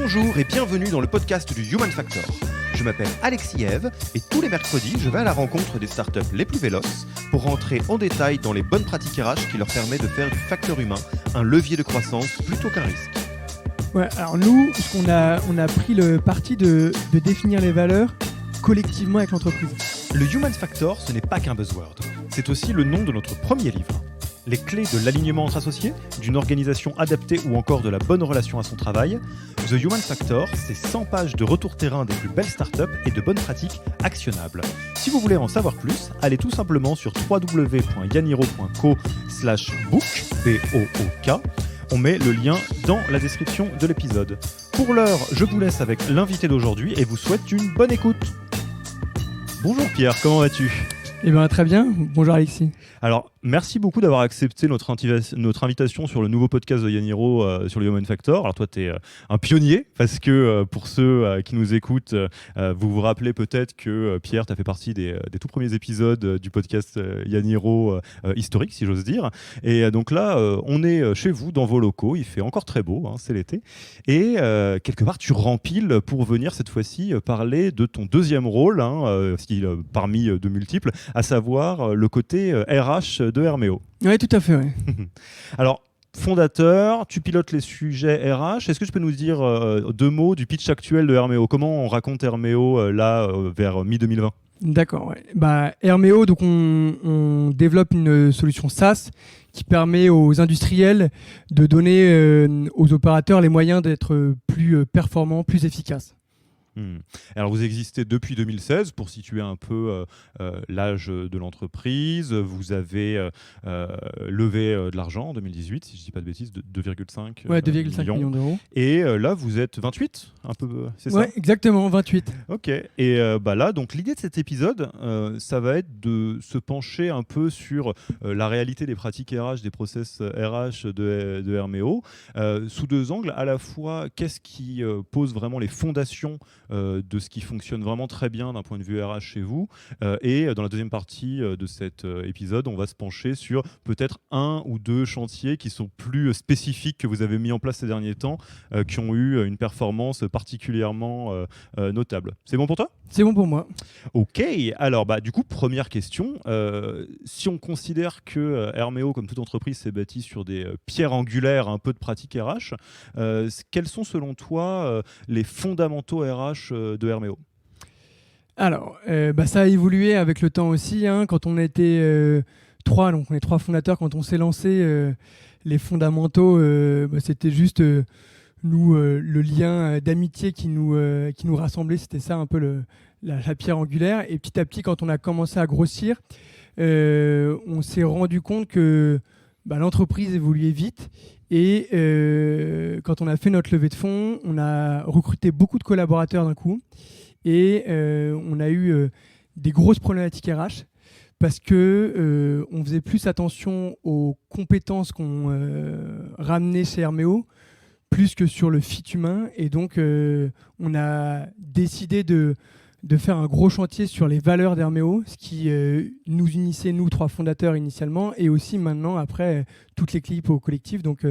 Bonjour et bienvenue dans le podcast du Human Factor. Je m'appelle Alexis Eve et tous les mercredis, je vais à la rencontre des startups les plus véloces pour rentrer en détail dans les bonnes pratiques RH qui leur permettent de faire du facteur humain un levier de croissance plutôt qu'un risque. Ouais, alors nous, on a pris le parti de définir les valeurs collectivement avec l'entreprise. Le Human Factor, ce n'est pas qu'un buzzword. C'est aussi le nom de notre premier livre. Les clés de l'alignement entre associés, d'une organisation adaptée ou encore de la bonne relation à son travail. The Human Factor, c'est 100 pages de retour terrain des plus belles startups et de bonnes pratiques actionnables. Si vous voulez en savoir plus, allez tout simplement sur www.yaniro.co/book, B-O-O-K. On met le lien dans la description de l'épisode. Pour l'heure, je vous laisse avec l'invité d'aujourd'hui et vous souhaite une bonne écoute. Bonjour Pierre, comment vas-tu ? Eh bien très bien, bonjour Alexis. Alors, merci beaucoup d'avoir accepté notre invitation sur le nouveau podcast de Yaniro sur le Human Factor. Alors toi, tu es un pionnier parce que pour ceux qui nous écoutent, vous vous rappelez peut-être que Pierre, tu as fait partie des tout premiers épisodes du podcast Yaniro historique, si j'ose dire. Et donc là, on est chez vous, dans vos locaux. Il fait encore très beau, hein, c'est l'été. Et quelque part, tu rempiles pour venir cette fois-ci parler de ton deuxième rôle, parmi de multiples, à savoir le côté RH de Herméo. Oui, tout à fait. Ouais. Alors, fondateur, tu pilotes les sujets RH. Est-ce que tu peux nous dire deux mots du pitch actuel de Herméo ? Comment on raconte Herméo vers mi-2020 ? D'accord. Ouais. Herméo, donc on développe une solution SaaS qui permet aux industriels de donner aux opérateurs les moyens d'être plus performants, plus efficaces. Alors vous existez depuis 2016 pour situer un peu l'âge de l'entreprise. Vous avez levé de l'argent en 2018, si je ne dis pas de bêtises, de 2,5 millions d'euros. Et là, vous êtes 28, un peu, c'est ça ? Ouais, exactement, 28. Ok. Et là, donc l'idée de cet épisode, ça va être de se pencher un peu sur la réalité des pratiques RH, des process RH de Herméo, sous deux angles. À la fois, qu'est-ce qui pose vraiment les fondations de ce qui fonctionne vraiment très bien d'un point de vue RH chez vous. Et dans la deuxième partie de cet épisode, on va se pencher sur peut-être un ou deux chantiers qui sont plus spécifiques que vous avez mis en place ces derniers temps, qui ont eu une performance particulièrement notable. C'est bon pour toi ? C'est bon pour moi. Ok, alors du coup, première question. Si on considère que Herméo, comme toute entreprise, s'est bâti sur des pierres angulaires un peu de pratiques RH, quels sont selon toi les fondamentaux RH de Herméo ? Alors, ça a évolué avec le temps aussi. Quand on était trois, donc on est trois fondateurs, quand on s'est lancé, les fondamentaux, c'était juste nous, le lien d'amitié qui nous rassemblait, c'était ça un peu la pierre angulaire. Et petit à petit, quand on a commencé à grossir, on s'est rendu compte que l'entreprise évoluait vite. Et quand on a fait notre levée de fonds, on a recruté beaucoup de collaborateurs d'un coup. Et on a eu des grosses problématiques RH parce qu'on faisait plus attention aux compétences qu'on ramenait chez Herméo plus que sur le fit humain. Et donc, on a décidé de faire un gros chantier sur les valeurs d'Herméo, ce qui nous unissait, nous, trois fondateurs initialement, et aussi maintenant, après, toute l'équipe au collectif. Donc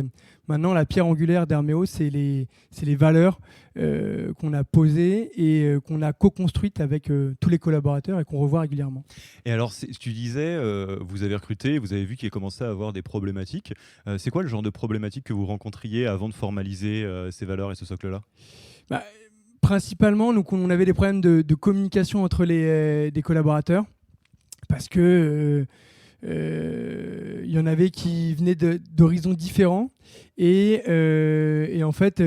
maintenant, la pierre angulaire d'Herméo, c'est les valeurs qu'on a posées et qu'on a co-construites avec tous les collaborateurs et qu'on revoit régulièrement. Et alors, tu disais, vous avez recruté, vous avez vu qu'il commençait à avoir des problématiques. C'est quoi le genre de problématiques que vous rencontriez avant de formaliser ces valeurs et ce socle-là ? Principalement, donc, on avait des problèmes de communication entre des collaborateurs parce que il y en avait qui venaient d'horizons différents et en fait,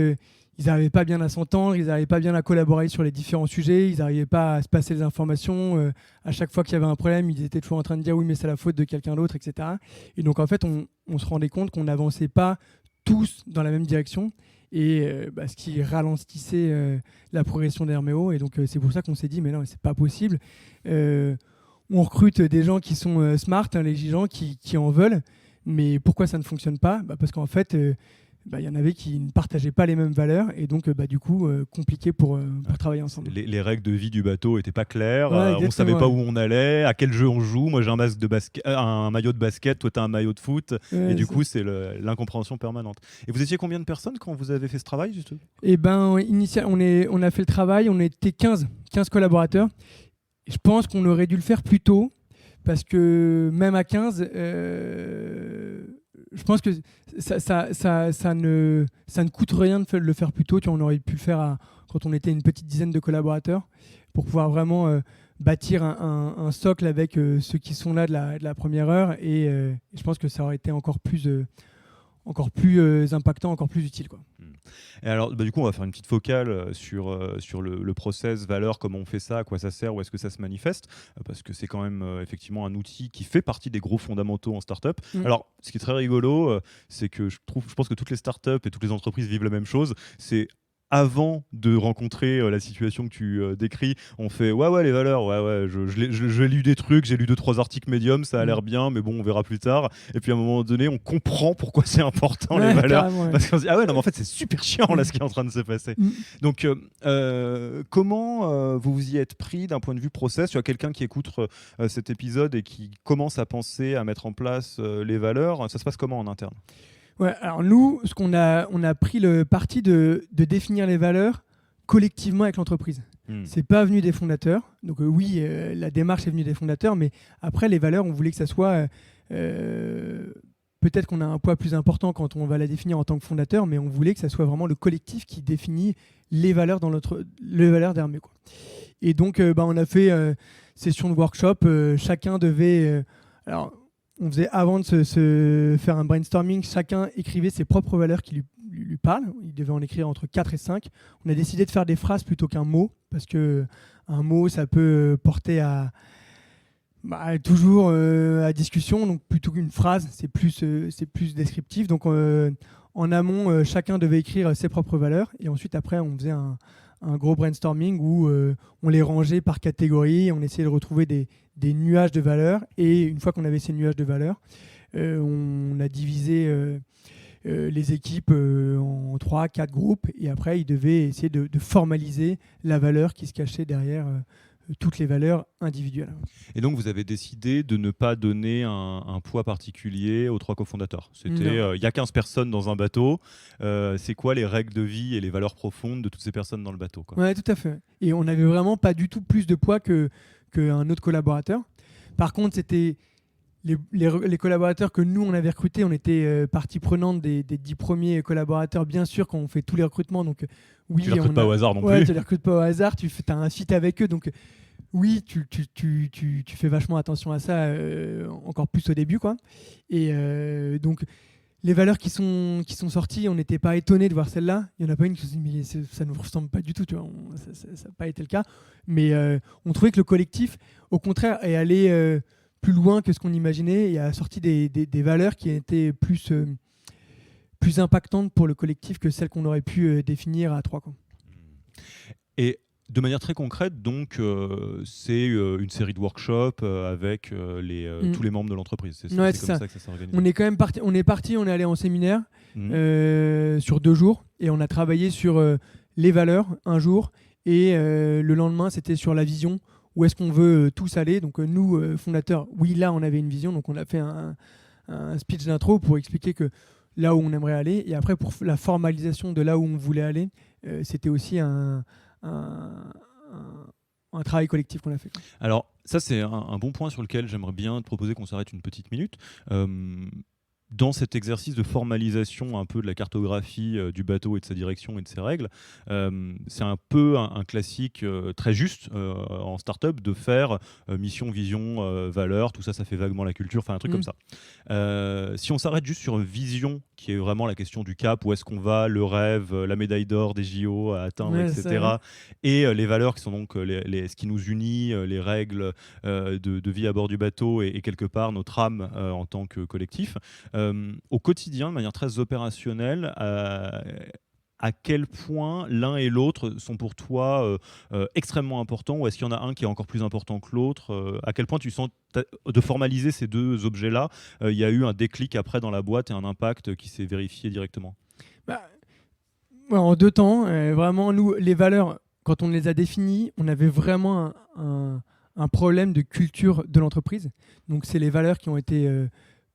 ils n'arrivaient pas bien à s'entendre, ils n'arrivaient pas bien à collaborer sur les différents sujets, ils n'arrivaient pas à se passer les informations. À chaque fois qu'il y avait un problème, ils étaient toujours en train de dire oui, mais c'est la faute de quelqu'un d'autre, etc. Et donc, en fait, on se rendait compte qu'on n'avançait pas tous dans la même direction. Et ce qui ralentissait la progression d'Herméo. Et donc, c'est pour ça qu'on s'est dit, mais non, c'est pas possible. On recrute des gens qui sont smart, les gens qui en veulent. Mais pourquoi ça ne fonctionne pas ? Parce qu'en fait, il y en avait qui ne partageaient pas les mêmes valeurs et donc du coup compliqué pour travailler ensemble. Les règles de vie du bateau n'étaient pas claires, Ouais, on savait pas ouais. où on allait, à quel jeu on joue. Moi j'ai un maillot de basket, toi tu as un maillot de foot, Ouais, et du coup c'est l'incompréhension permanente. Et vous étiez combien de personnes quand vous avez fait ce travail justement? Et on a fait le travail, on était 15 collaborateurs. Et je pense qu'on aurait dû le faire plus tôt parce que même à 15, je pense que ça ne coûte rien de le faire plus tôt. Tu vois, on aurait pu le faire quand on était une petite dizaine de collaborateurs pour pouvoir vraiment bâtir un socle avec ceux qui sont là de la première heure. Et je pense que ça aurait été encore plus impactant, encore plus utile, quoi. Et alors, du coup, on va faire une petite focale sur le process, valeur, comment on fait ça, à quoi ça sert, où est-ce que ça se manifeste, parce que c'est quand même effectivement un outil qui fait partie des gros fondamentaux en startup. Alors, ce qui est très rigolo, c'est que je pense que toutes les startups et toutes les entreprises vivent la même chose. C'est avant de rencontrer la situation que tu décris, on fait ouais les valeurs, j'ai lu des trucs, j'ai lu 2-3 articles médiums, ça a l'air bien, mais bon on verra plus tard. Et puis à un moment donné on comprend pourquoi c'est important les valeurs, parce qu'on se dit ah ouais non mais en fait c'est super chiant là ce qui est en train de se passer. Donc comment vous vous y êtes pris d'un point de vue process? Tu as quelqu'un qui écoute cet épisode et qui commence à penser à mettre en place les valeurs, ça se passe comment en interne? Ouais, alors nous, on a pris le parti de définir les valeurs collectivement avec l'entreprise. C'est pas venu des fondateurs. Donc oui, la démarche est venue des fondateurs, mais après les valeurs, on voulait que ça soit peut-être qu'on a un poids plus important quand on va la définir en tant que fondateur, mais on voulait que ça soit vraiment le collectif qui définit les valeurs les valeurs d'Hermé, quoi. Et donc on a fait session de workshop. Chacun devait on faisait, avant de se faire un brainstorming, chacun écrivait ses propres valeurs qui lui parlent. Il devait en écrire entre 4 et 5. On a décidé de faire des phrases plutôt qu'un mot, parce qu'un mot, ça peut porter toujours à discussion. Donc plutôt qu'une phrase, c'est plus descriptif. Donc en amont, chacun devait écrire ses propres valeurs. Et ensuite, après, on faisait un gros brainstorming où on les rangeait par catégorie. On essayait de retrouver des nuages de valeurs, et une fois qu'on avait ces nuages de valeurs, on a divisé les équipes en 3-4 groupes, et après ils devaient essayer de formaliser la valeur qui se cachait derrière toutes les valeurs individuelles. Et donc vous avez décidé de ne pas donner un poids particulier aux 3 cofondateurs. C'était il y a 15 personnes dans un bateau, c'est quoi les règles de vie et les valeurs profondes de toutes ces personnes dans le bateau, quoi. Ouais, tout à fait. Et on n'avait vraiment pas du tout plus de poids qu'un autre collaborateur. Par contre, c'était les collaborateurs que nous, on avait recrutés. On était partie prenante des 10 premiers collaborateurs, bien sûr, quand on fait tous les recrutements. Donc, oui, tu les recrutes pas au hasard non plus. Ouais, tu les recrutes pas au hasard. Tu as un fit avec eux. Donc, oui, tu fais vachement attention à ça, encore plus au début, quoi. Et donc, les valeurs qui sont sorties, on n'était pas étonnés de voir celle-là. Il n'y en a pas une qui se dit mais ça ne nous ressemble pas du tout, tu vois. Ça n'a pas été le cas. Mais on trouvait que le collectif, au contraire, est allé plus loin que ce qu'on imaginait et a sorti des valeurs qui étaient plus impactantes pour le collectif que celles qu'on aurait pu définir à 3, quoi. Et de manière très concrète, donc, c'est une série de workshops avec tous les membres de l'entreprise. C'est comme ça que ça s'est organisé. On est allé en séminaire sur 2 jours, et on a travaillé sur les valeurs un jour, et le lendemain, c'était sur la vision. Où est-ce qu'on veut tous aller? Donc nous, fondateurs, oui, là, on avait une vision. Donc on a fait un speech d'intro pour expliquer que là où on aimerait aller. Et après, pour la formalisation de là où on voulait aller, c'était aussi un travail collectif qu'on a fait. Alors ça, c'est un bon point sur lequel j'aimerais bien te proposer qu'on s'arrête une petite minute. Dans cet exercice de formalisation un peu de la cartographie du bateau et de sa direction et de ses règles, c'est un peu un classique très juste en start-up de faire mission, vision, valeur, tout ça, ça fait vaguement la culture, enfin un truc comme ça. Si on s'arrête juste sur vision, qui est vraiment la question du cap, où est-ce qu'on va, le rêve, la médaille d'or des JO à atteindre, etc. Et les valeurs qui sont donc ce qui nous unit, les règles de vie à bord du bateau et quelque part notre âme en tant que collectif. Au quotidien, de manière très opérationnelle, à quel point l'un et l'autre sont pour toi extrêmement importants, ou est-ce qu'il y en a un qui est encore plus important que l'autre? À quel point tu sens de formaliser ces 2 objets-là, il y a eu un déclic après dans la boîte et un impact qui s'est vérifié directement? Bah, ouais, en 2 temps, vraiment, nous, les valeurs, quand on les a définies, on avait vraiment un problème de culture de l'entreprise. Donc, c'est les valeurs qui ont été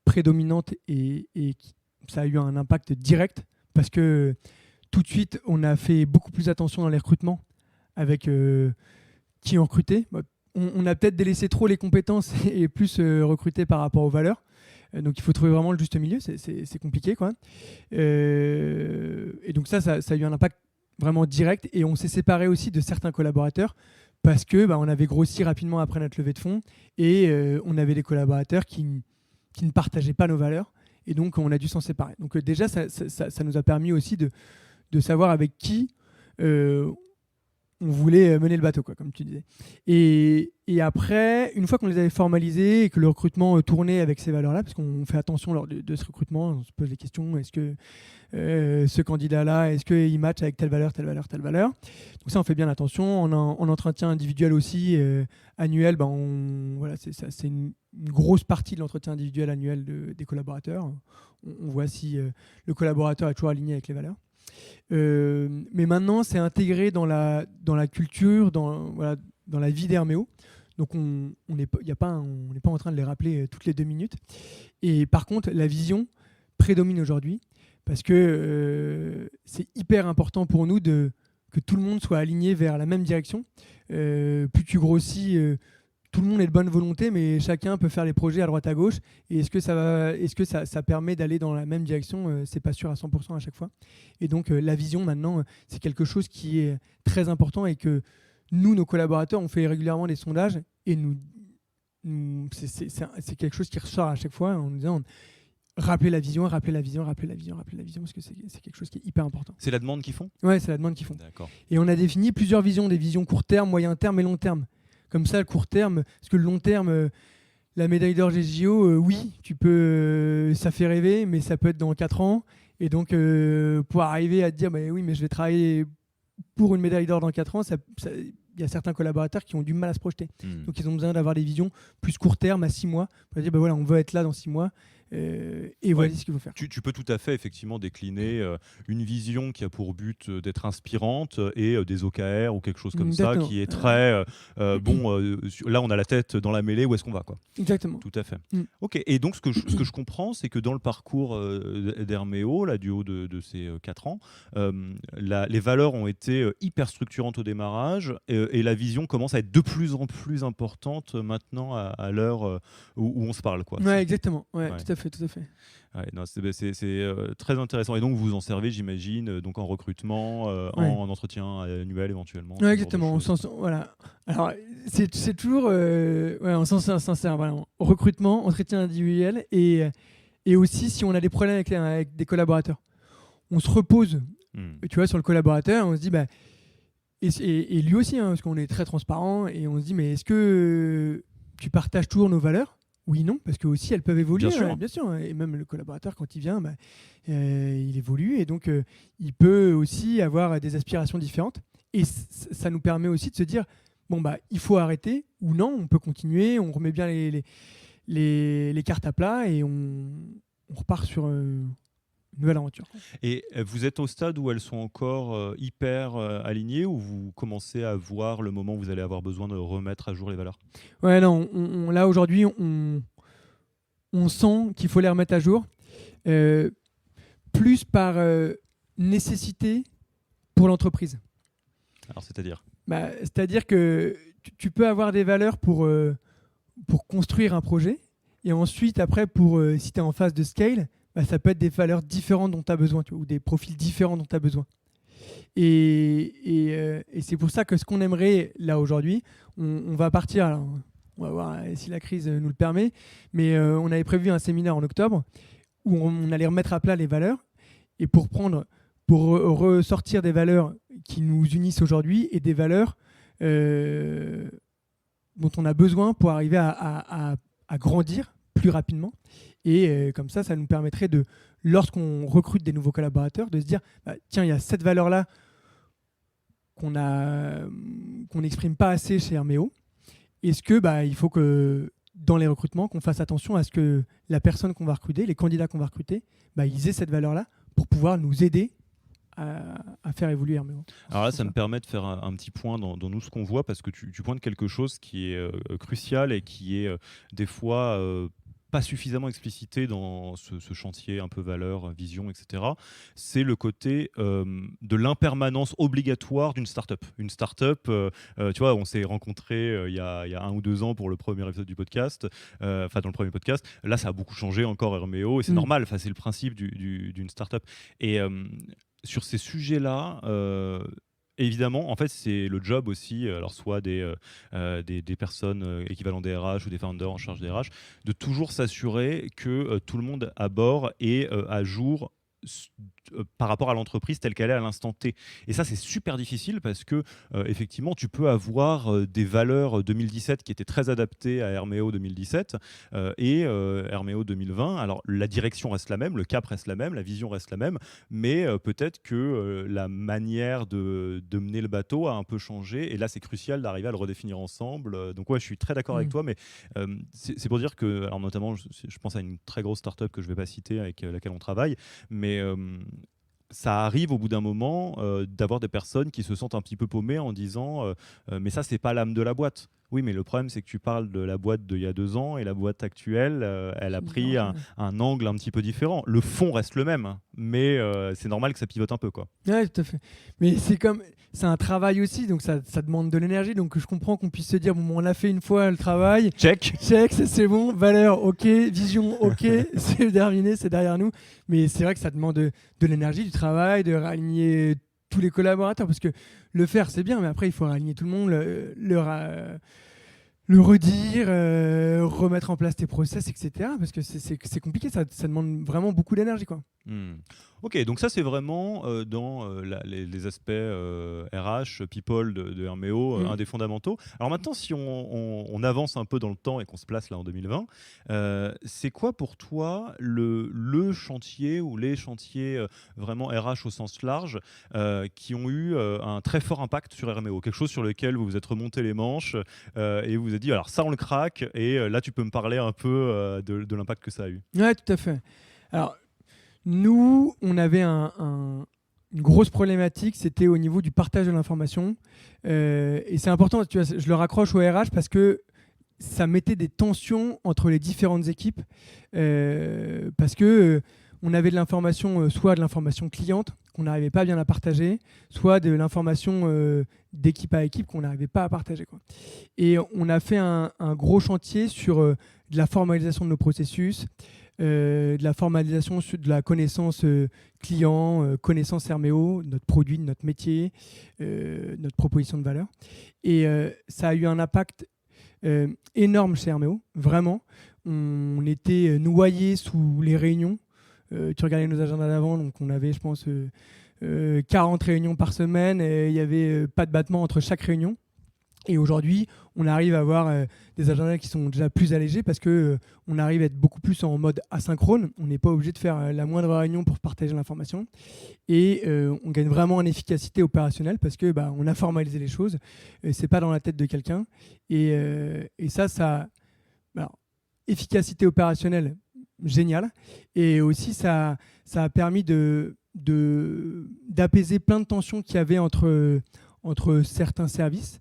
prédominantes ça a eu un impact direct parce que tout de suite, on a fait beaucoup plus attention dans les recrutements avec qui on recrutait. On a peut-être délaissé trop les compétences et plus recruté par rapport aux valeurs. Donc il faut trouver vraiment le juste milieu, c'est compliqué quoi. Et donc ça a eu un impact vraiment direct et on s'est séparé aussi de certains collaborateurs parce que on avait grossi rapidement après notre levée de fonds et on avait des collaborateurs qui ne partageaient pas nos valeurs et donc on a dû s'en séparer. Donc déjà ça nous a permis aussi de savoir avec qui on voulait mener le bateau, quoi, comme tu disais. Et après, une fois qu'on les avait formalisés et que le recrutement tournait avec ces valeurs-là, parce qu'on fait attention lors de ce recrutement, on se pose des questions, est-ce que ce candidat-là, est-ce qu'il match avec telle valeur, telle valeur, telle valeur. Donc ça, on fait bien attention. En entretien individuel aussi, annuel, voilà, c'est une grosse partie de l'entretien individuel annuel des collaborateurs. On voit si le collaborateur est toujours aligné avec les valeurs. Mais maintenant, c'est intégré dans la culture, dans la vie d'Herméo. Donc, on n'est pas en train de les rappeler toutes les 2 minutes. Et par contre, la vision prédomine aujourd'hui parce que c'est hyper important pour nous que tout le monde soit aligné vers la même direction. Plus tu grossis, tout le monde est de bonne volonté, mais chacun peut faire les projets à droite à gauche. Et est-ce que ça permet d'aller dans la même direction? C'est pas sûr à 100% à chaque fois. Et donc la vision maintenant, c'est quelque chose qui est très important et que nous, nos collaborateurs, on fait régulièrement des sondages et c'est quelque chose qui ressort à chaque fois en nous disant rappelez la vision, rappelez la vision, rappelez la vision, rappelez la vision, parce que c'est quelque chose qui est hyper important. C'est la demande qu'ils font? Ouais, c'est la demande qu'ils font. D'accord. Et on a défini plusieurs visions, des visions court terme, moyen terme et long terme. Comme ça, le court terme, parce que le long terme, la médaille d'or GJO, oui, ça fait rêver, mais ça peut être dans 4 ans. Et donc, pour arriver à te dire, oui, mais je vais travailler pour une médaille d'or dans 4 ans, il y a certains collaborateurs qui ont du mal à se projeter. Donc, ils ont besoin d'avoir des visions plus court terme, à 6 mois, pour dire, voilà, on veut être là dans 6 mois. Et voilà ce qu'il faut faire. Tu peux tout à fait effectivement décliner une vision qui a pour but d'être inspirante et des OKR ou quelque chose comme ça qui est très là on a la tête dans la mêlée, où est-ce qu'on va quoi. Exactement. Tout à fait. Ok. Et donc ce que je comprends, c'est que dans le parcours d'Herméo, là du haut de ces 4 ans, les valeurs ont été hyper structurantes au démarrage et la vision commence à être de plus en plus importante maintenant à l'heure où on se parle quoi. Ouais, exactement. Ouais. Tout à fait. Ouais, non, c'est très intéressant. Et donc, vous en servez, j'imagine, donc en recrutement, en entretien annuel éventuellement. Ouais, exactement. Voilà. Alors, c'est toujours on s'en sert vraiment. Recrutement, entretien individuel et aussi si on a des problèmes avec des collaborateurs. On se repose, tu vois, sur le collaborateur, on se dit, et lui aussi, parce qu'on est très transparent, et on se dit, mais est-ce que tu partages toujours nos valeurs ? Oui, non, parce que aussi elles peuvent évoluer, bien sûr. Et même le collaborateur, quand il vient, il évolue et donc il peut aussi avoir des aspirations différentes. Et ça nous permet aussi de se dire, il faut arrêter ou non, on peut continuer, on remet bien les cartes à plat et on repart sur une nouvelle aventure. Et vous êtes au stade où elles sont encore hyper alignées ou vous commencez à voir le moment où vous allez avoir besoin de remettre à jour les valeurs? Ouais, non, là aujourd'hui, on sent qu'il faut les remettre à jour, plus par nécessité pour l'entreprise. Alors, c'est-à-dire? C'est-à-dire que tu peux avoir des valeurs pour construire un projet et ensuite, après, si tu es en phase de scale, ça peut être des valeurs différentes dont tu as besoin, ou des profils différents dont tu as besoin. Et c'est pour ça que ce qu'on aimerait, là, aujourd'hui, on va partir, alors, on va voir si la crise nous le permet, mais on avait prévu un séminaire en octobre où on allait remettre à plat les valeurs et pour ressortir des valeurs qui nous unissent aujourd'hui et des valeurs dont on a besoin pour arriver à grandir plus rapidement. Et comme ça nous permettrait lorsqu'on recrute des nouveaux collaborateurs, de se dire tiens, il y a cette valeur-là qu'on n'exprime pas assez chez Herméo. Est-ce que il faut que dans les recrutements, qu'on fasse attention à ce que la personne qu'on va recruter, les candidats qu'on va recruter, ils aient cette valeur-là pour pouvoir nous aider à faire évoluer Herméo. Alors là, ça me permet de faire un petit point dans nous ce qu'on voit, parce que tu pointes quelque chose qui est crucial et qui est des fois pas suffisamment explicité dans ce chantier un peu valeur, vision, etc. C'est le côté de l'impermanence obligatoire d'une startup. Une startup, tu vois, on s'est rencontrés il y a 1 ou 2 ans pour le premier épisode du podcast, enfin dans le premier podcast. Là, ça a beaucoup changé encore Herméo, et c'est normal. Enfin, c'est le principe d'une startup. Et sur ces sujets-là, évidemment, en fait, c'est le job aussi, alors soit des personnes équivalentes des RH ou des founders en charge des RH, de toujours s'assurer que tout le monde à bord est à jour par rapport à l'entreprise telle qu'elle est à l'instant T. Et ça, c'est super difficile parce que effectivement, tu peux avoir des valeurs 2017 qui étaient très adaptées à Herméo 2017 et Herméo 2020. Alors, la direction reste la même, le cap reste la même, la vision reste la même, mais peut-être que la manière de mener le bateau a un peu changé. Et là, c'est crucial d'arriver à le redéfinir ensemble. Donc, ouais, je suis très d'accord avec toi, mais c'est pour dire que, alors notamment, je pense à une très grosse startup que je ne vais pas citer avec laquelle on travaille, mais ça arrive au bout d'un moment d'avoir des personnes qui se sentent un petit peu paumées en disant mais ça, c'est pas l'âme de la boîte. Oui, mais le problème, c'est que tu parles de la boîte d'il y a 2 ans et la boîte actuelle, elle a pris un angle un petit peu différent. Le fond reste le même, mais c'est normal que ça pivote un peu, quoi. Ouais, tout à fait. Mais c'est un travail aussi, donc ça demande de l'énergie. Donc je comprends qu'on puisse se dire, bon, on a fait une fois le travail. Check, ça c'est bon. Valeur, ok. Vision, ok. C'est terminé, c'est derrière nous. Mais c'est vrai que ça demande de l'énergie, du travail, de réaligner tous les collaborateurs. Parce que le faire, c'est bien, mais après, il faut réaligner tout le monde, le redire, remettre en place tes process, etc. Parce que c'est compliqué, ça demande vraiment beaucoup d'énergie, quoi. Ok, donc ça c'est vraiment dans les aspects RH, people de Herméo, un des fondamentaux. Alors maintenant, si on avance un peu dans le temps et qu'on se place là en 2020, c'est quoi pour toi le chantier ou les chantiers vraiment RH au sens large qui ont eu un très fort impact sur Herméo, quelque chose sur lequel vous vous êtes remonté les manches et vous vous êtes dit, alors ça on le craque, et là tu peux me parler un peu de l'impact que ça a eu. Ouais, tout à fait. Alors, nous, on avait une grosse problématique, c'était au niveau du partage de l'information. Et c'est important, tu vois, je le raccroche au RH parce que ça mettait des tensions entre les différentes équipes. Parce que on avait de l'information, soit de l'information cliente qu'on n'arrivait pas bien à partager, soit de l'information d'équipe à équipe qu'on n'arrivait pas à partager, quoi. Et on a fait un gros chantier sur de la formalisation de nos processus, de la formalisation de la connaissance client, connaissance Herméo, notre produit, notre métier, notre proposition de valeur. Et ça a eu un impact énorme chez Herméo, vraiment. On était noyés sous les réunions. Tu regardais nos agendas d'avant, donc on avait, je pense, 40 réunions par semaine, et il n'y avait pas de battement entre chaque réunion. Et aujourd'hui, on arrive à avoir des agendas qui sont déjà plus allégés parce que on arrive à être beaucoup plus en mode asynchrone. On n'est pas obligé de faire la moindre réunion pour partager l'information. Et on gagne vraiment en efficacité opérationnelle parce que on a formalisé les choses. C'est pas dans la tête de quelqu'un. Et ça, alors, efficacité opérationnelle, génial. Et aussi, ça a permis d'apaiser plein de tensions qu'il y avait entre certains services.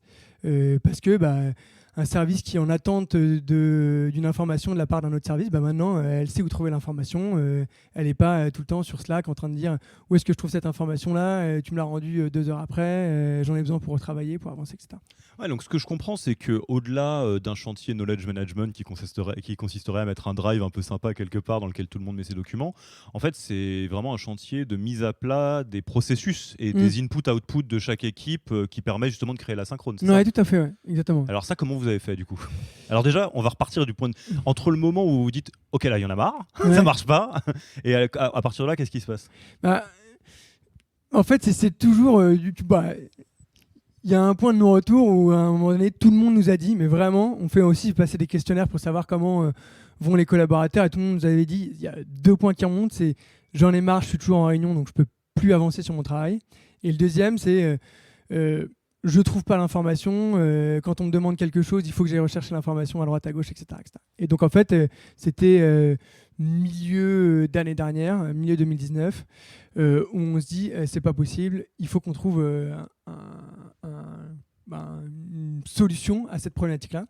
Parce que un service qui est en attente d'une information de la part d'un autre service, maintenant, elle sait où trouver l'information. Elle n'est pas tout le temps sur Slack en train de dire où est-ce que je trouve cette information-là, tu me l'as rendue 2 heures après, j'en ai besoin pour retravailler, pour avancer, etc. Ouais, donc ce que je comprends, c'est qu'au-delà d'un chantier knowledge management qui consisterait à mettre un drive un peu sympa quelque part dans lequel tout le monde met ses documents, en fait, c'est vraiment un chantier de mise à plat des processus et des input-output de chaque équipe qui permet justement de créer la synchrone. Oui, tout à fait, ouais, exactement. Alors ça, comment vous avez fait du coup? Alors déjà, on va repartir du point entre le moment où vous vous dites « Ok, là, il y en a marre, ça marche pas », et à partir de là, qu'est-ce qui se passe? En fait, c'est toujours... il y a un point de non-retour où à un moment donné, tout le monde nous a dit, mais vraiment, on fait aussi passer des questionnaires pour savoir comment vont les collaborateurs, et tout le monde nous avait dit, il y a 2 points qui remontent, c'est j'en ai marre, je suis toujours en réunion, donc je peux plus avancer sur mon travail. Et le deuxième, c'est je trouve pas l'information. Quand on me demande quelque chose, il faut que j'aille rechercher l'information à droite, à gauche, etc. etc. Et donc en fait, c'était milieu d'année dernière, milieu 2019, où on se dit c'est pas possible, il faut qu'on trouve une solution à cette problématique-là.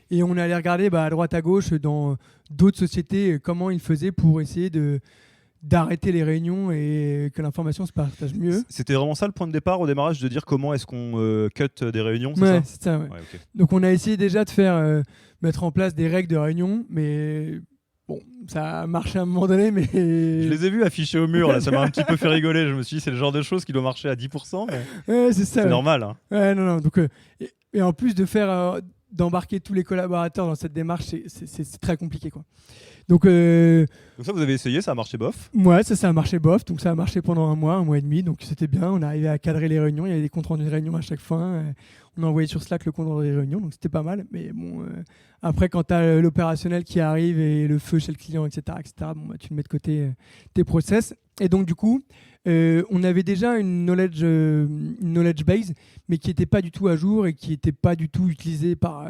Et on est allé regarder à droite à gauche dans d'autres sociétés comment ils faisaient pour essayer d'arrêter les réunions et que l'information se partage mieux. C'était vraiment ça le point de départ au démarrage, de dire comment est-ce qu'on cut des réunions, c'est Ouais, ça? c'est ça. Ouais. Ouais, ok. Donc on a essayé déjà de faire mettre en place des règles de réunion, mais bon, ça a marché à un moment donné, mais Je les ai vus affichés au mur, là, ça m'a un petit peu fait rigoler. Je me suis dit, c'est le genre de choses qui doit marcher à 10%, mais ouais, c'est ça. c'est normal. Hein. Ouais, non, non. Donc, et en plus de faire d'embarquer tous les collaborateurs dans cette démarche, c'est très compliqué, quoi. Donc ça, vous avez essayé, ça a marché bof. ouais, ça a marché bof. Donc ça a marché pendant un mois et demi. Donc c'était bien. On arrivait à cadrer les réunions. Il y avait des comptes rendus de réunion à chaque fin. On envoyait sur Slack le compte rendu des réunions. Donc c'était pas mal. Mais bon, après, quand tu as l'opérationnel qui arrive et le feu chez le client, etc., bon, tu mets de côté tes process. Et donc du coup, on avait déjà une knowledge base, mais qui n'était pas du tout à jour et qui n'était pas du tout utilisée par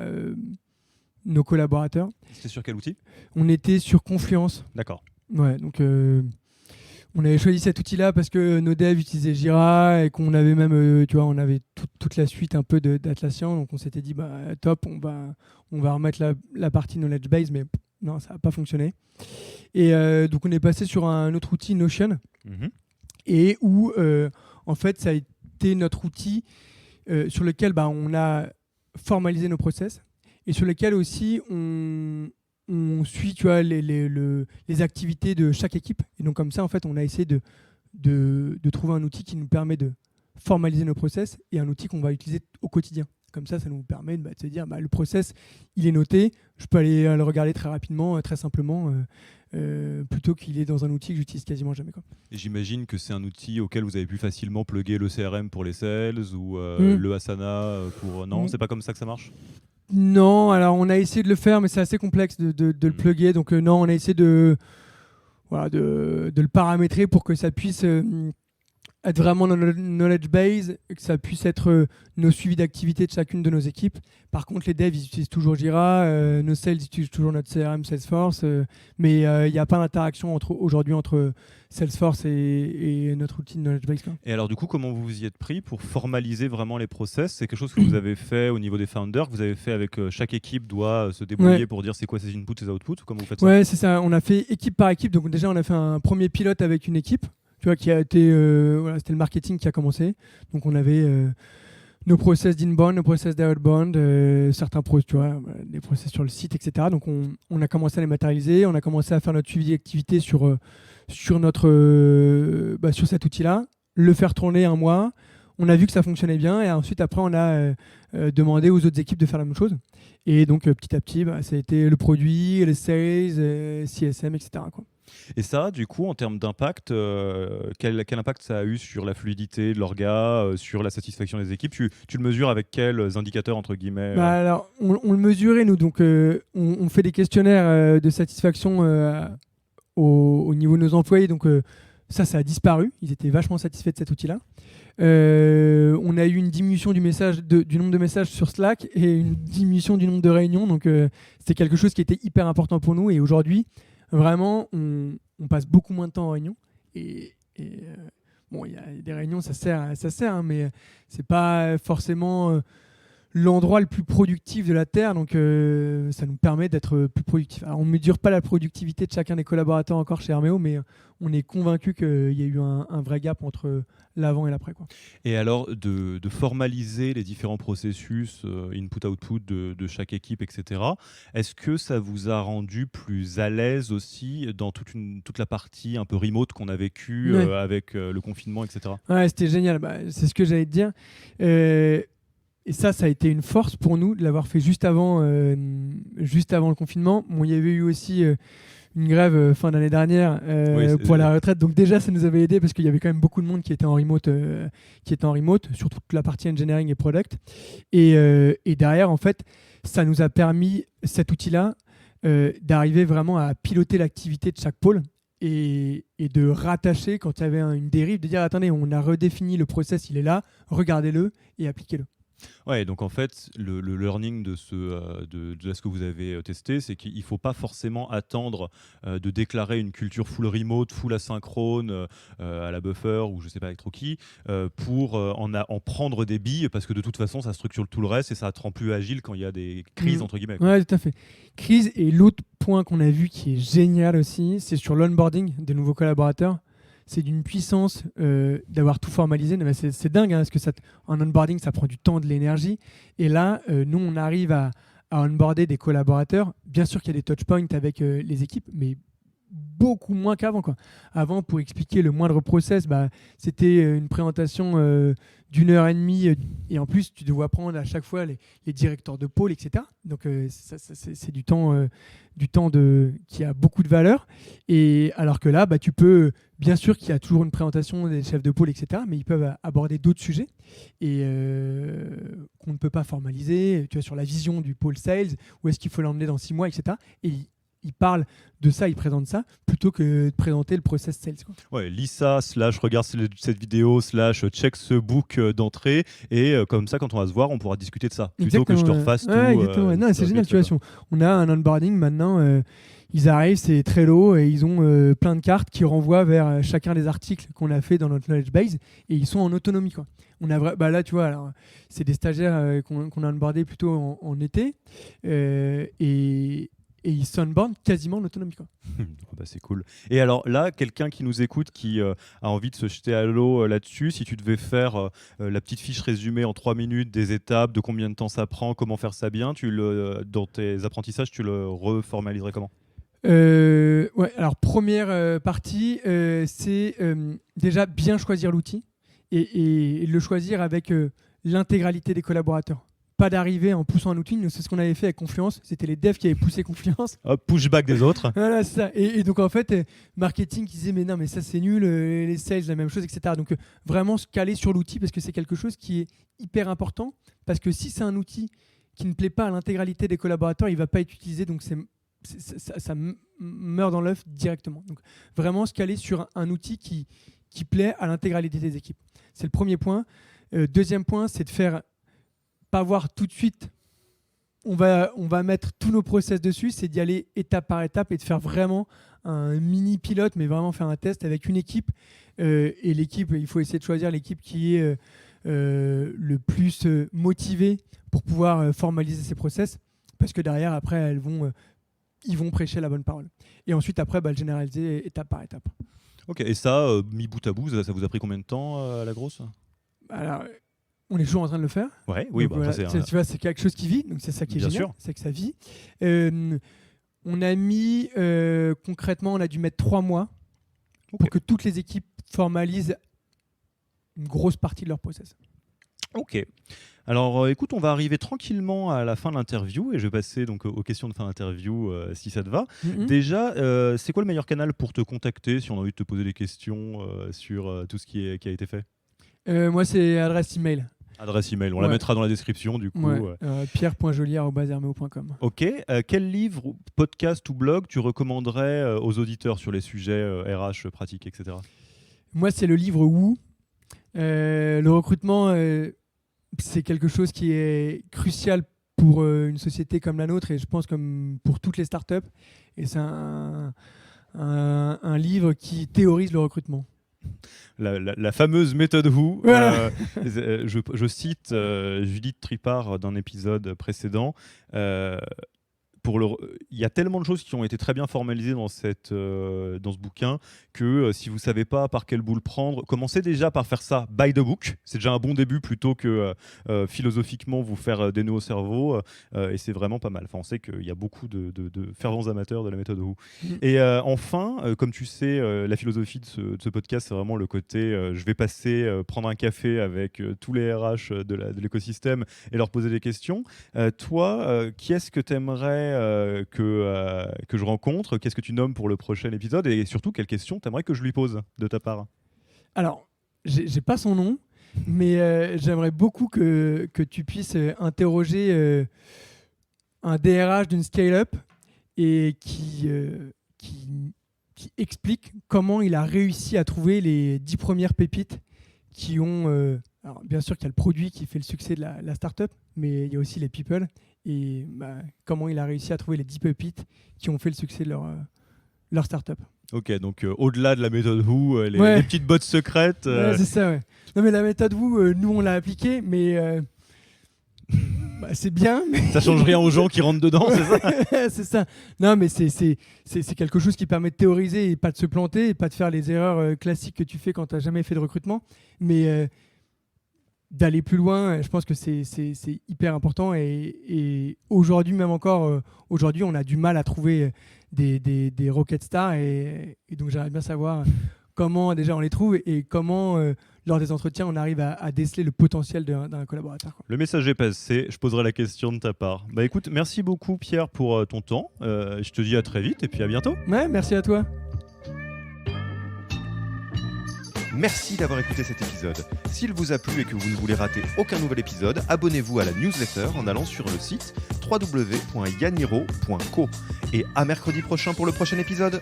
nos collaborateurs. C'était sur quel outil? On était sur Confluence. D'accord. Ouais, donc on avait choisi cet outil-là parce que nos devs utilisaient Jira et qu'on avait même, on avait toute la suite un peu d'Atlassian. Donc on s'était dit, top, on va remettre la partie knowledge base, mais non, ça n'a pas fonctionné. Et donc on est passé sur un autre outil, Notion, et où en fait ça a été notre outil sur lequel on a formalisé nos process et sur lequel aussi on suit les activités de chaque équipe. Et donc comme ça, en fait, on a essayé de trouver un outil qui nous permet de formaliser nos process et un outil qu'on va utiliser au quotidien. Comme ça nous permet de se dire le process, il est noté, je peux aller le regarder très rapidement, très simplement, plutôt qu'il est dans un outil que j'utilise quasiment jamais, quoi. Et j'imagine que c'est un outil auquel vous avez pu facilement plugger le CRM pour les sales ou le Asana pour... Non, c'est pas comme ça que ça marche? Non, alors on a essayé de le faire, mais c'est assez complexe de le plugger. Donc non, on a essayé de le paramétrer pour que ça puisse être vraiment dans notre knowledge base, que ça puisse être nos suivis d'activité de chacune de nos équipes. Par contre, les devs, ils utilisent toujours Jira, nos sales ils utilisent toujours notre CRM Salesforce, mais il n'y a pas d'interaction aujourd'hui entre Salesforce et notre outil de knowledge base, quoi. Et alors du coup, comment vous vous y êtes pris pour formaliser vraiment les process? C'est quelque chose que vous avez fait au niveau des founders, que vous avez fait avec chaque équipe doit se débrouiller pour dire c'est quoi ses inputs, ses outputs? Comment vous faites ça? Ouais, c'est ça. On a fait équipe par équipe. Donc déjà, on a fait un premier pilote avec une équipe, qui a été, c'était le marketing qui a commencé. Donc on avait nos process d'inbound, nos process d'outbound, certains des process sur le site, etc. Donc on a commencé à les matérialiser, on a commencé à faire notre suivi d'activité sur cet outil-là, le faire tourner un mois. On a vu que ça fonctionnait bien et ensuite après on a demandé aux autres équipes de faire la même chose. Et donc petit à petit, ça a été le produit, les sales, CSM, etc., quoi. Et ça, du coup, en termes d'impact, quel impact ça a eu sur la fluidité de l'orga, sur la satisfaction des équipes? Tu le mesures avec quels indicateurs, entre guillemets? Alors, on le mesurait, nous. Donc, on fait des questionnaires de satisfaction au niveau de nos employés. Donc, ça a disparu. Ils étaient vachement satisfaits de cet outil-là. On a eu une diminution du nombre de messages sur Slack et une diminution du nombre de réunions. Donc, c'était quelque chose qui était hyper important pour nous. Et aujourd'hui, vraiment, on passe beaucoup moins de temps en réunion. Bon, il y a des réunions, ça sert, hein, mais c'est pas forcément l'endroit le plus productif de la Terre. Donc, ça nous permet d'être plus productif. Alors, on ne mesure pas la productivité de chacun des collaborateurs encore chez Herméo, mais on est convaincu qu'il y a eu un vrai gap entre l'avant et l'après, quoi. Et alors, de formaliser les différents processus, input-output de chaque équipe, etc., est-ce que ça vous a rendu plus à l'aise aussi dans toute la partie un peu remote qu'on a vécue avec le confinement, etc.? Ouais, c'était génial. C'est ce que j'allais te dire. Et ça a été une force pour nous de l'avoir fait juste avant le confinement. Bon, il y avait eu aussi une grève fin d'année dernière pour la retraite. Donc déjà, ça nous avait aidé parce qu'il y avait quand même beaucoup de monde qui était en remote, sur toute la partie engineering et product. Et derrière, en fait, ça nous a permis, cet outil-là, d'arriver vraiment à piloter l'activité de chaque pôle et de rattacher quand il y avait une dérive, de dire attendez, on a redéfini le process, il est là, regardez-le et appliquez-le. Ouais, donc en fait, le learning de ce que vous avez testé, c'est qu'il ne faut pas forcément attendre de déclarer une culture full remote, full asynchrone, à la Buffer ou je ne sais pas avec trop qui, pour en prendre des billes, parce que de toute façon, ça structure tout le reste et ça te rend plus agile quand il y a des crises, entre guillemets. Ouais, tout à fait. Crise, et l'autre point qu'on a vu qui est génial aussi, c'est sur l'onboarding des nouveaux collaborateurs. C'est d'une puissance d'avoir tout formalisé. Non, mais c'est dingue, hein, parce que en onboarding, ça prend du temps, de l'énergie. Et là, nous, on arrive à onboarder des collaborateurs. Bien sûr qu'il y a des touchpoints avec les équipes, mais beaucoup moins qu'avant, quoi. Avant, pour expliquer le moindre process, c'était une présentation d'1 heure et demie, et en plus tu devais apprendre à chaque fois les directeurs de pôle, etc. Donc c'est du temps, qui a beaucoup de valeur. Et alors que là, tu peux, bien sûr qu'il y a toujours une présentation des chefs de pôle, etc. Mais ils peuvent aborder d'autres sujets et qu'on ne peut pas formaliser. Tu vois, sur la vision du pôle sales, où est-ce qu'il faut l'emmener dans 6 mois, etc. Et il parle de ça, il présente ça, plutôt que de présenter le process sales, quoi. Ouais, lis ça, regarde cette vidéo, check ce book d'entrée, et comme ça, quand on va se voir, on pourra discuter de ça. Plutôt que je te refasse tout. Exactement. Non, c'est génial, tu vois. On a un onboarding maintenant, ils arrivent, c'est Trello, et ils ont plein de cartes qui renvoient vers chacun des articles qu'on a fait dans notre knowledge base, et ils sont en autonomie, quoi. On a là, tu vois, alors, c'est des stagiaires qu'on a onboardés plutôt en été, et ils s'onboardent quasiment en autonomie, quoi. C'est cool. Et alors là, quelqu'un qui nous écoute, qui a envie de se jeter à l'eau là-dessus, si tu devais faire la petite fiche résumée en 3 minutes des étapes, de combien de temps ça prend, comment faire ça bien, dans tes apprentissages, tu le reformaliserais comment ? Ouais, alors première partie, c'est déjà bien choisir l'outil et le choisir avec l'intégralité des collaborateurs. Pas d'arriver en poussant un outil. Nous, c'est ce qu'on avait fait avec Confluence. C'était les devs qui avaient poussé Confluence. Hop, pushback des autres. Voilà, c'est ça. Et donc, en fait, marketing qui disait, mais non, mais ça, c'est nul, les sales, la même chose, etc. Donc, vraiment se caler sur l'outil, parce que c'est quelque chose qui est hyper important. Parce que si c'est un outil qui ne plaît pas à l'intégralité des collaborateurs, il ne va pas être utilisé. Donc, ça meurt dans l'œuf directement. Donc, vraiment se caler sur un outil qui plaît à l'intégralité des équipes. C'est le premier point. Deuxième point, c'est de pas voir tout de suite, on va mettre tous nos process dessus, c'est d'y aller étape par étape et de faire vraiment un mini pilote, mais vraiment faire un test avec une équipe. Et l'équipe, il faut essayer de choisir l'équipe qui est le plus motivée pour pouvoir formaliser ces process, parce que derrière, après, ils vont prêcher la bonne parole. Et ensuite, après, le généraliser étape par étape. Ok, et ça, mis bout à bout, ça vous a pris combien de temps à la grosse ? Alors, on est toujours en train de le faire. Ouais, oui, donc, voilà, tu vois, c'est quelque chose qui vit, donc c'est ça qui est bien génial, sûr. c'est que ça vit. On a mis, concrètement, on a dû mettre 3 mois pour que toutes les équipes formalisent une grosse partie de leur process. Ok. Alors, écoute, on va arriver tranquillement à la fin de l'interview et je vais passer donc aux questions de fin d'interview, si ça te va. Déjà, c'est quoi le meilleur canal pour te contacter si on a envie de te poser des questions sur tout ce qui a été fait ? Moi, c'est adresse email. Adresse email, on la mettra dans la description du coup. pierre.joly@hermeo.com. Ok, quel livre, podcast ou blog tu recommanderais aux auditeurs sur les sujets RH, pratiques, etc. Moi, c'est le livre Woo. Le recrutement, c'est quelque chose qui est crucial pour une société comme la nôtre et je pense comme pour toutes les startups. Et c'est un livre qui théorise le recrutement. La fameuse méthode Woo. Voilà. Je cite Judith Tripart d'un épisode précédent. Il y a tellement de choses qui ont été très bien formalisées dans ce bouquin que si vous ne savez pas par quel bout le prendre, commencez déjà par faire ça by the book. C'est déjà un bon début plutôt que philosophiquement vous faire des nœuds au cerveau. Et c'est vraiment pas mal. Enfin, on sait qu'il y a beaucoup de fervents amateurs de la méthode Woo. Et enfin, comme tu sais, la philosophie de ce podcast, c'est vraiment le côté je vais prendre un café avec tous les RH de l'écosystème et leur poser des questions. Toi, qui est-ce que tu aimerais que je rencontre ? Qu'est-ce que tu nommes pour le prochain épisode ? Et surtout, quelles questions tu aimerais que je lui pose de ta part ? Alors, j'ai pas son nom, mais j'aimerais beaucoup que tu puisses interroger un DRH d'une scale-up et qui explique comment il a réussi à trouver les 10 premières pépites qui ont Alors, bien sûr qu'il y a le produit qui fait le succès de la startup, mais il y a aussi les people et comment il a réussi à trouver les 10 pépites qui ont fait le succès de leur startup. Ok, donc au-delà de la méthode Who, les petites bottes secrètes. Ouais, c'est ça, ouais. Non, mais la méthode Who, nous, on l'a appliquée, mais c'est bien. Mais... Ça change rien aux gens qui rentrent dedans, c'est ça? C'est ça. Non, mais c'est quelque chose qui permet de théoriser et pas de se planter et pas de faire les erreurs classiques que tu fais quand tu n'as jamais fait de recrutement. Mais d'aller plus loin, je pense que c'est hyper important. Et aujourd'hui, même encore, aujourd'hui, on a du mal à trouver des rocket stars. Et donc, j'aimerais bien savoir comment déjà on les trouve et comment, lors des entretiens, on arrive à déceler le potentiel d'un collaborateur. Le message est passé, je poserai la question de ta part. Bah écoute, merci beaucoup Pierre pour ton temps. Je te dis à très vite et puis à bientôt. Ouais, merci à toi. Merci d'avoir écouté cet épisode. S'il vous a plu et que vous ne voulez rater aucun nouvel épisode, abonnez-vous à la newsletter en allant sur le site www.yaniro.co. Et à mercredi prochain pour le prochain épisode.